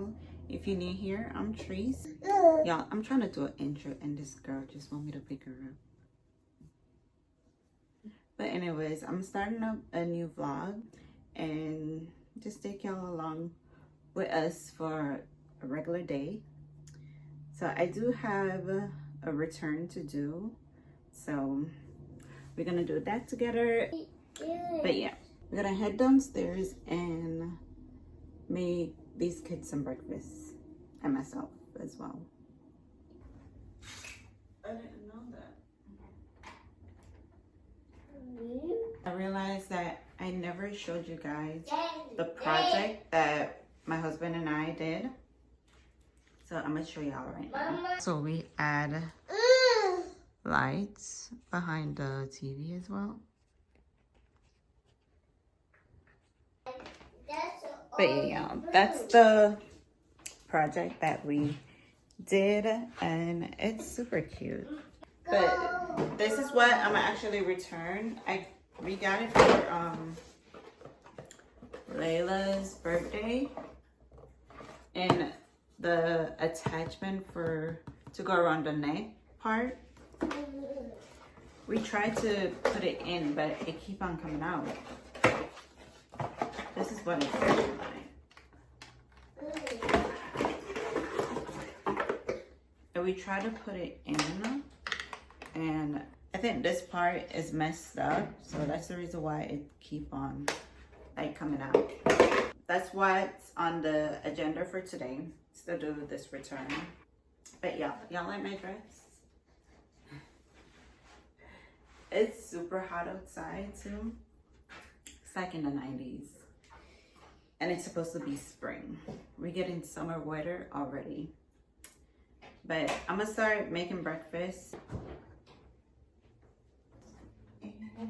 channel. If you're new here, I'm Trace. Y'all, I'm trying to do an intro and this girl just want me to pick her up. But anyways, I'm starting up a new vlog and just take y'all along with us for a regular day. So I do have a return to do, so we're gonna do that together. But yeah, we're gonna head downstairs and make these kids some breakfast and myself as well. I didn't know that. I realized that I never showed you guys the project that my husband and I did. So I'm gonna show y'all right now. So we add lights behind the TV as well. But yeah, that's the project that we did and it's super cute. But this is what I'm actually return. We got it for Layla's birthday, and the attachment to go around the neck part, we tried to put it in, but it keep on coming out. This is what it looks like. And we tried to put it in, and I think this part is messed up, so that's the reason why it keep on like coming out. That's what's on the agenda for today, is to do this return. But yeah, y'all like my dress? It's super hot outside too. It's like in the 90s. And it's supposed to be spring. We're getting summer weather already. But I'm gonna start making breakfast.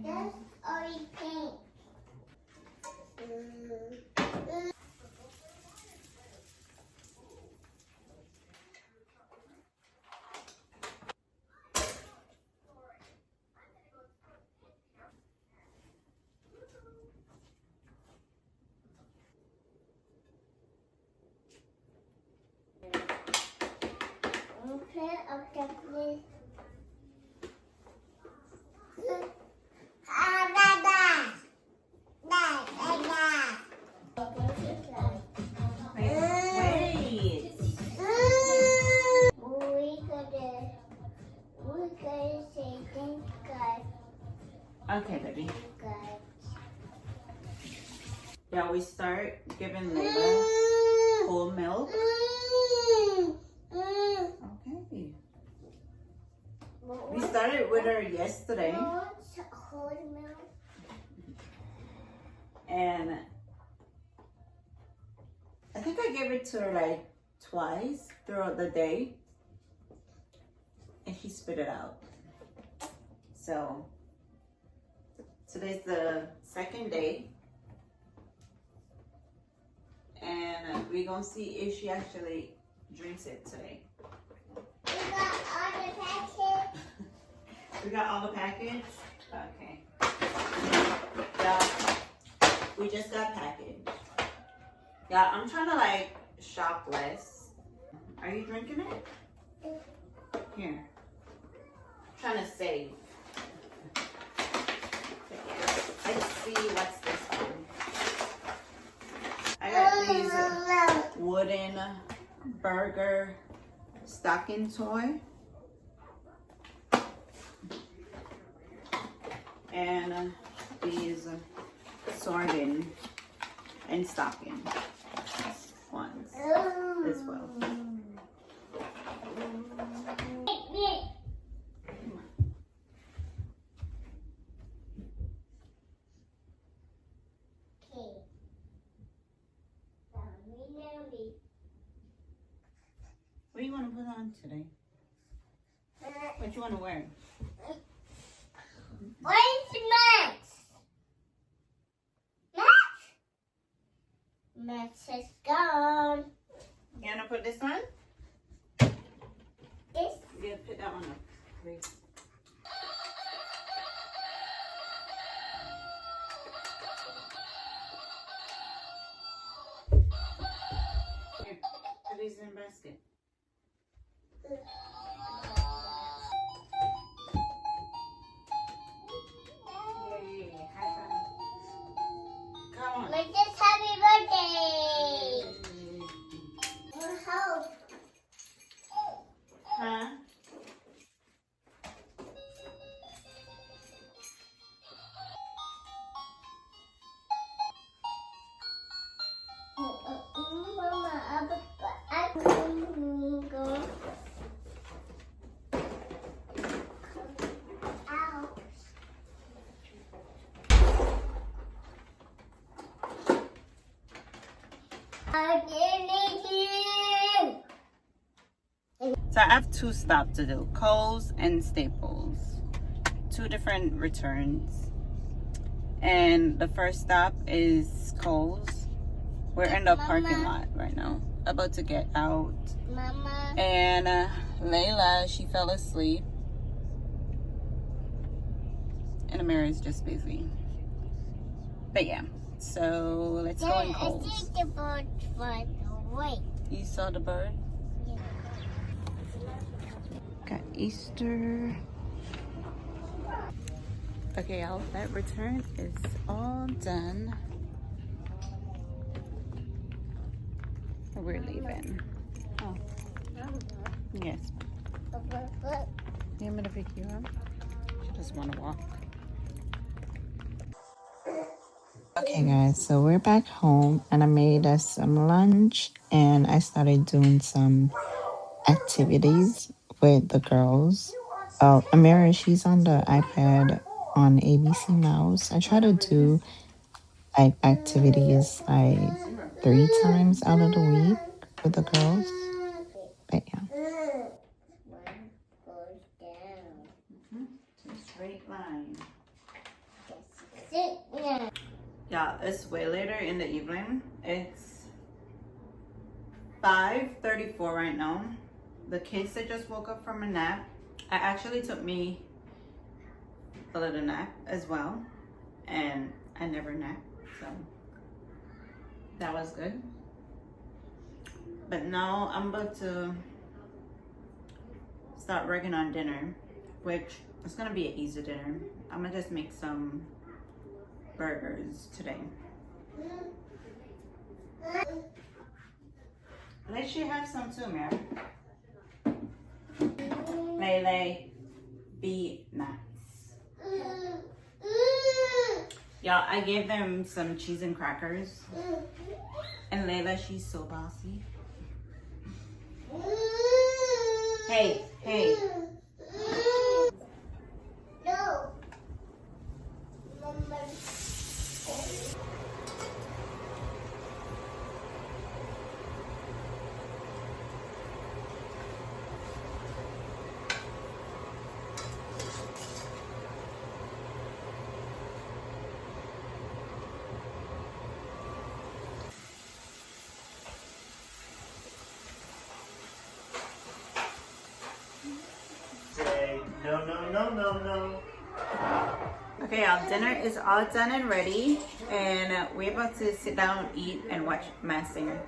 That's already pink. Okay, baby. Yeah, we start giving Layla whole milk. Okay. We started with her yesterday. And I think I gave it to her like twice throughout the day. And she spit it out. So today's the second day. And we're gonna see if she actually drinks it today. We got all the packets. We got all the packets? Okay. Yeah, we just got packaged. Yeah, I'm trying to like shop less. Are you drinking it? Here. I'm trying to save. Let's see what's this one. I got these wooden burger stocking toy. And these sardine and stocking ones as well. What do you want to put on today? What you want to wear? Where's Max? Max is gone. You want to put this on? This? Yeah, put that one up. Great. Here. in basket. Yay, high five. Come on. Make this happy birthday. Help. Huh? Mama, I go. Out. So I have 2 stops to do, Kohl's and Staples. 2 different returns. And the first stop is Kohl's. We're in the parking lot right now, about to get out. Mama. And Layla, she fell asleep. And Amira is just busy. But yeah, so let's go in I Kohl's. see the bird fly away. You saw the bird? Yeah. Got Easter. Okay, y'all, that return is all done. We're leaving. Oh, yes. You want me to pick you up? She just want to walk. Okay, guys, so we're back home and I made us some lunch and I started doing some activities with the girls. Oh, Amira, she's on the iPad on ABC Mouse. I try to do like activities like 3 times out of the week with the girls. But yeah. One goes down. Straight line. Sit down. Yeah, it's way later in the evening. It's 5:34 right now. The kids that just woke up from a nap. I actually took me a little nap as well, and I never nap, so that was good. But now I'm about to start working on dinner, which is gonna be an easy dinner. I'm gonna just make some burgers today. Let you have some too, Mary. Lele, be nice. Y'all, I gave them some cheese and crackers. And Layla, she's so bossy. Hey, hey. No. Mama. Say no, no, no, no, no. Okay, y'all, dinner is all done and ready. And we're about to sit down, eat, and watch Masked Singer.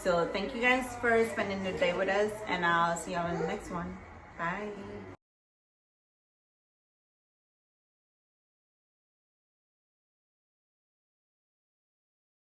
So thank you guys for spending the day with us. And I'll see y'all in the next one. Bye.